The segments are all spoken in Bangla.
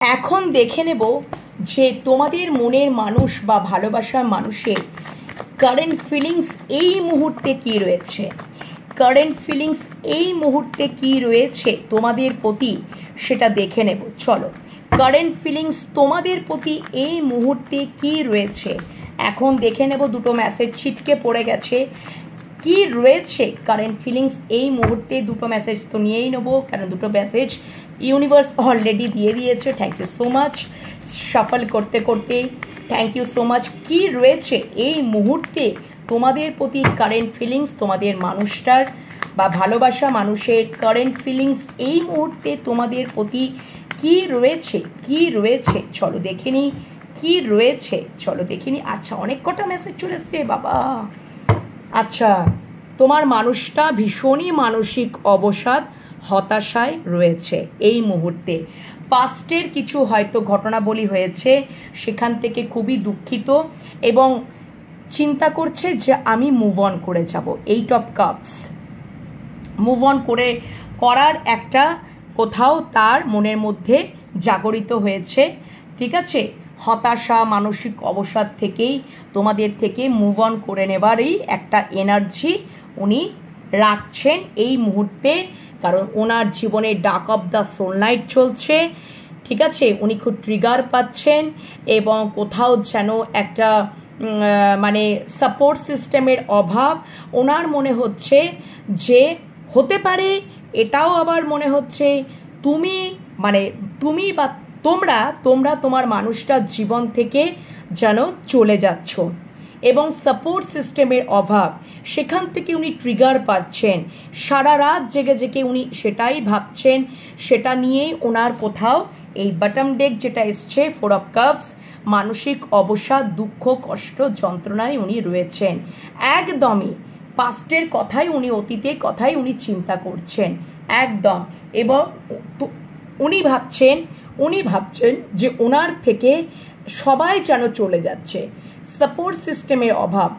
এখন দেখে নেব যে তোমাদের মনের মানুষ বা ভালোবাসার মানুষের কারেন্ট ফিলিংস এই মুহূর্তে কি রয়েছে। কারেন্ট ফিলিংস এই মুহূর্তে কি রয়েছে তোমাদের প্রতি, সেটা দেখে নেব। চলো, কারেন্ট ফিলিংস তোমাদের প্রতি এই মুহূর্তে কি রয়েছে এখন দেখে নেব। দুটো মেসেজ ছিটকে পড়ে গেছে, কি রয়েছে কারেন্ট ফিলিংস এই মুহূর্তে। দুটো মেসেজ তো নিয়েই নেবো, কেন দুটো মেসেজ ইউনিভার্স অলরেডি দিয়ে দিয়েছে। থ্যাংক ইউ সো মাচ সাফল করতে করতে, থ্যাংক ইউ সো মাচ। কি রয়েছে এই মুহূর্তে তোমাদের প্রতি কারেন্ট ফিলিংস, তোমাদের মানুষটার বা ভালোবাসা মানুষের কারেন্ট ফিলিংস এই মুহূর্তে তোমাদের প্রতি কি রয়েছে, কি রয়েছে চলো দেখে নিই। কি রয়েছে চলো দেখে নিই। আচ্ছা, অনেক কটা মেসেজ চলে এসছে বাবা। আচ্ছা, তোমার মানুষটা ভীষণই মানসিক অবসাদ, হতাশায় রয়েছে এই মুহূর্তে। পাস্টের কিছু হয়তো ঘটনাবলী হয়েছে, সেখান থেকে খুবই দুঃখিত এবং চিন্তা করছে যে আমি মুভ অন করে যাব। Eight of cups, move on করার একটা কোথাও তার মনের মধ্যে জাগরিত হয়েছে। ঠিক আছে, হতাশা মানসিক অবসাদ থেকেই তোমাদের থেকে মুভ অন করে নেবারই একটা এনার্জি উনি রাখছেন এই মুহূর্তে, কারণ ওনার জীবনে dark of the soul night চলছে। ঠিক আছে, উনি খুব ট্রিগার পাচ্ছেন এবং কোথাও যেন একটা মানে সাপোর্ট সিস্টেমের অভাব ওনার মনে হচ্ছে। যে হতে পারে এটাও আবার মনে হচ্ছে তুমি বা তোমরা তোমার মানুষটার জীবন থেকে যেন চলে যাচ্ছ এবং সাপোর্ট সিস্টেমের অভাব, সেখান থেকে উনি ট্রিগার পাচ্ছেন। সারা রাত জেগে জেগে উনি সেটাই ভাবছেন, সেটা নিয়েই ওনার কোথাও এই বটম ডেক যেটা এসছে, 4 অফ কাপস, মানসিক অবসাদ, দুঃখ, কষ্ট, যন্ত্রণায় উনি রয়েছেন। একদমই পাস্টের কথাই উনি, অতীতের কথাই উনি চিন্তা করছেন একদম। এবং উনি ভাবছেন যে ওনার থেকে সবাই যেন চলে যাচ্ছে, সাপোর্ট সিস্টেমের অভাব,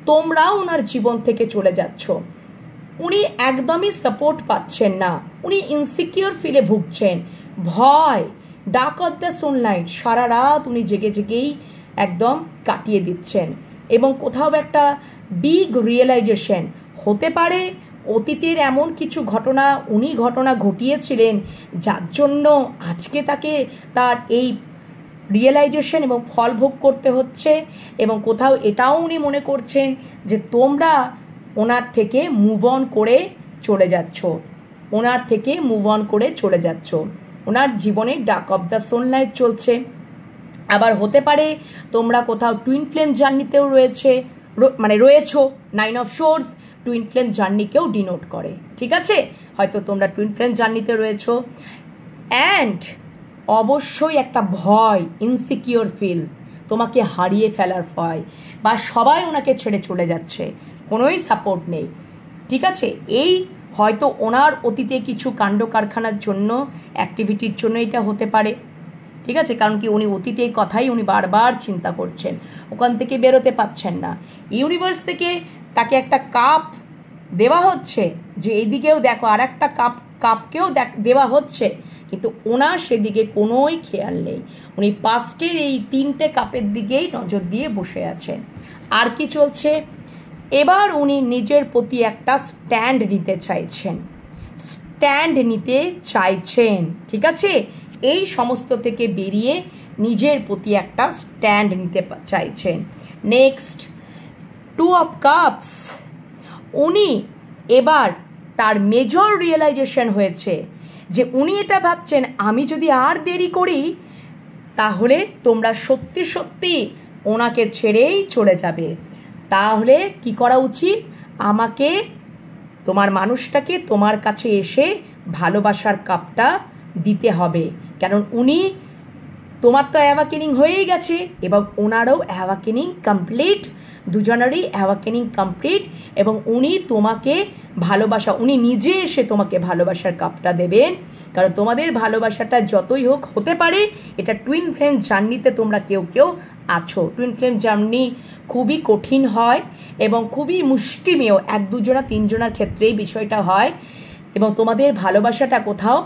তোমরাও ওনার জীবন থেকে চলে যাচ্ছ। উনি একদমই সাপোর্ট পাচ্ছেন না, উনি ইনসিকিউর ফিলে ভুগছেন, ভয়, ডার্ক অফ দ্য সানলাইট, সারা রাত উনি জেগে জেগেই একদম কাটিয়ে দিচ্ছেন। এবং কোথাও একটা বিগ রিয়েলাইজেশন হতে পারে অতীতের এমন কিছু ঘটনা ঘটিয়েছিলেন যার জন্য আজকে তাকে তার এই রিয়েলাইজেশন এবং ফল ভোগ করতে হচ্ছে। এবং কোথাও এটাও উনি মনে করছেন যে তোমরা ওনার থেকে মুভ অন করে চলে যাচ্ছ, ওনার জীবনে ডার্ক অফ দ্য সানলাইট চলছে। আবার হতে পারে তোমরা কোথাও টুইন ফ্লেম জার্নিতেও রয়েছো। 9 অফ সোর্স টুইন ফ্লেম জার্নিকেও ডিনোট করে। ঠিক আছে, হয়তো তোমরা টুইন ফ্লেম জার্নিতে রয়েছো। অ্যান্ড অবশ্যই একটা ভয়, ইনসিকিউর ফিল, তোমাকে হারিয়ে ফেলার ভয়, বা সবাই ওনাকে ছেড়ে চলে যাচ্ছে, কোনোই সাপোর্ট নেই। ঠিক আছে, এই হয়তো ওনার অতীতে কিছু কাণ্ড কারখানার জন্য, অ্যাক্টিভিটির জন্য এটা হতে পারে। ঠিক আছে, কারণ কি উনি অতীতে এই কথাই উনি বারবার চিন্তা করছেন, ওখান থেকে বেরোতে পারছেন না। ইউনিভার্স থেকে তাকে একটা কাপ দেওয়া হচ্ছে যে এইদিকেও দেখো, আর একটা কাপকেও দেওয়া হচ্ছে, কিন্তু ওনার সেদিকে কোনোই খেয়াল নেই। উনি পাস্টের এই 3টে কাপের দিকেই নজর দিয়ে বসে আছেন। আর কি চলছে, এবার উনি নিজের প্রতি একটা স্ট্যান্ড নিতে চাইছেন। ঠিক আছে, এই সমস্ত থেকে বেরিয়ে নিজের প্রতি একটা স্ট্যান্ড নিতে চাইছেন। নেক্সট, 2 অফ কাপস, উনি এবার তার মেজর রিয়েলাইজেশন হয়েছে যে উনি এটা ভাবছেন আমি যদি আর দেরি করি তাহলে তোমরা সত্যি সত্যি ওনাকে ছেড়েই চলে যাবে। তাহলে কি করা উচিত, আমাকে তোমার মানুষটাকে তোমার কাছে এসে ভালোবাসার কাপটা দিতে হবে, কারণ উনি, তোমার তো অ্যাওয়াকেনিং হয়েই গেছে এবং ওনারও অ্যাওয়াকেনিং কমপ্লিট, দুজনেরই অ্যাওয়াকেনিং কমপ্লিট। এবং উনি তোমাকে উনি নিজে এসে তোমাকে ভালোবাসার কাপটা দেবেন, কারণ তোমাদের ভালোবাসাটা যতই হোক, হতে পারে এটা টুইন ফ্লেম জার্নিতে তোমরা কেউ আছো। টুইন ফ্লেম জার্নি খুবই কঠিন হয় এবং খুবই মুষ্টিমেয়, 1-2-3 ক্ষেত্রেই বিষয়টা হয়। এবং তোমাদের ভালোবাসাটা কোথাও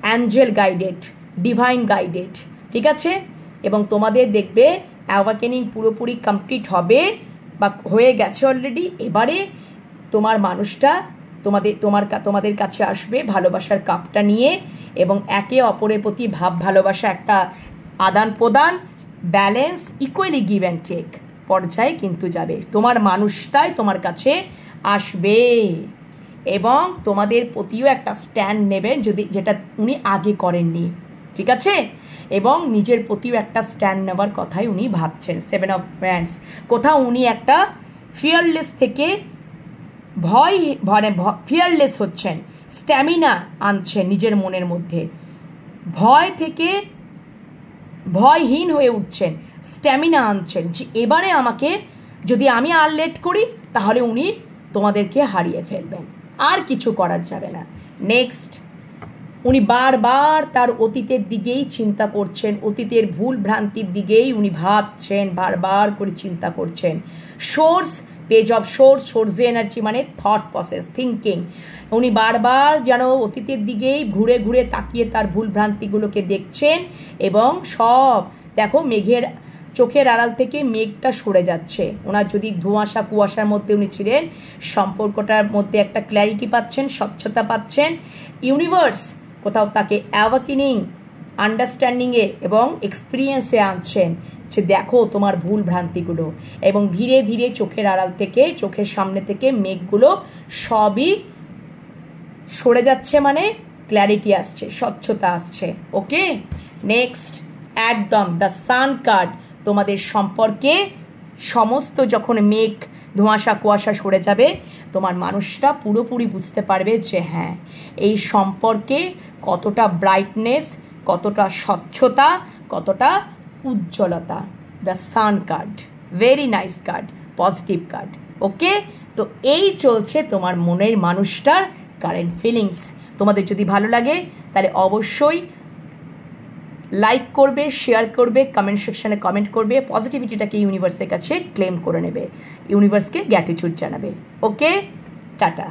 অ্যাঞ্জেল গাইডেড, ডিভাইন গাইডেড, ঠিক আছে? এবং তোমাদের দেখবে অ্যাওয়াকেনিং পুরোপুরি কমপ্লিট হবে বা হয়ে গেছে অলরেডি। এবারে তোমার মানুষটা তোমাদের কাছে আসবে ভালোবাসার কাপটা নিয়ে, এবং একে অপরের প্রতি ভাব ভালোবাসা একটা আদান প্রদান, balance, equally give and take পর্যায়ে কিন্তু যাবে। তোমার মানুষটাই তোমার কাছে আসবে এবং তোমাদের প্রতিও একটা স্ট্যান্ড নেবেন, যেটা উনি আগে করেননি। ঠিক আছে? এবং নিজের প্রতিও একটা স্ট্যান্ড নেওয়ার কথাই উনি ভাবছেন। 7 অফ ওয়ান্ডস, কোথাও উনি একটা ফিয়ারলেস থেকে ফিয়ারলেস হচ্ছেন, স্ট্যামিনা আনছেন নিজের মনের মধ্যে, ভয় থেকে ভয়হীন হয়ে উঠছেন, স্ট্যামিনা আনছেন যে এবারে আমাকে যদি আমি আর লেট করি তাহলে উনি তোমাদেরকে হারিয়ে ফেলবেন, আর কিছু করার যাবে না। নেক্সট, উনি বারবার তার অতীতের দিকেই চিন্তা করছেন, অতীতের ভুল ভ্রান্তির দিকেই উনি ভাবছেন, বারবার করে চিন্তা করছেন। Source, page of swords energy মানে থট প্রসেস, থিঙ্কিং। উনি বারবার যেন অতীতের দিকেই ঘুরে ঘুরে তাকিয়ে তার ভুল ভ্রান্তিগুলোকে দেখছেন, এবং সব দেখো মেঘের চোখের আড়াল থেকে মেঘটা সরে যাচ্ছে। ওনার যদি ধোঁয়াশা কুয়াশার মধ্যে উনি ছিলেন, সম্পর্কটার মধ্যে একটা ক্ল্যারিটি পাচ্ছেন, স্বচ্ছতা পাচ্ছেন। ইউনিভার্স কোথাও তাকে অ্যাওয়াকেনিং, আন্ডারস্ট্যান্ডিংয়ে এবং এক্সপিরিয়েন্সে আনছেন যে দেখো তোমার ভুল ভ্রান্তিগুলো, এবং ধীরে ধীরে চোখের আড়াল থেকে, চোখের সামনে থেকে মেঘগুলো সবই সরে যাচ্ছে, মানে ক্ল্যারিটি আসছে, স্বচ্ছতা আসছে। ওকে, নেক্সট, একদম দ্য সান কার্ড। তোমাদের সম্পর্কে সমস্ত যখন মেঘ ধোঁয়াশা কুয়াশা সরে যাবে, তোমার মানুষটা পুরোপুরি বুঝতে পারবে যে হ্যাঁ, এই সম্পর্কে কতটা ব্রাইটনেস, কতটা স্বচ্ছতা, কতটা উজ্জ্বলতা। The sun card, very nice card, positive card. Okay, তো এই চলছে তোমার মনের মানুষটার কারেন্ট ফিলিংস। তোমাদের যদি ভালো লাগে তাহলে অবশ্যই লাইক করবে, শেয়ার করবে, কমেন্ট সেকশনে কমেন্ট করবে, পজিটিভিটিটাকে ইউনিভার্সের কাছে ক্লেম করে নেবে, ইউনিভার্সকে গ্র্যাটিটিউড জানাবে। ওকে, টাটা।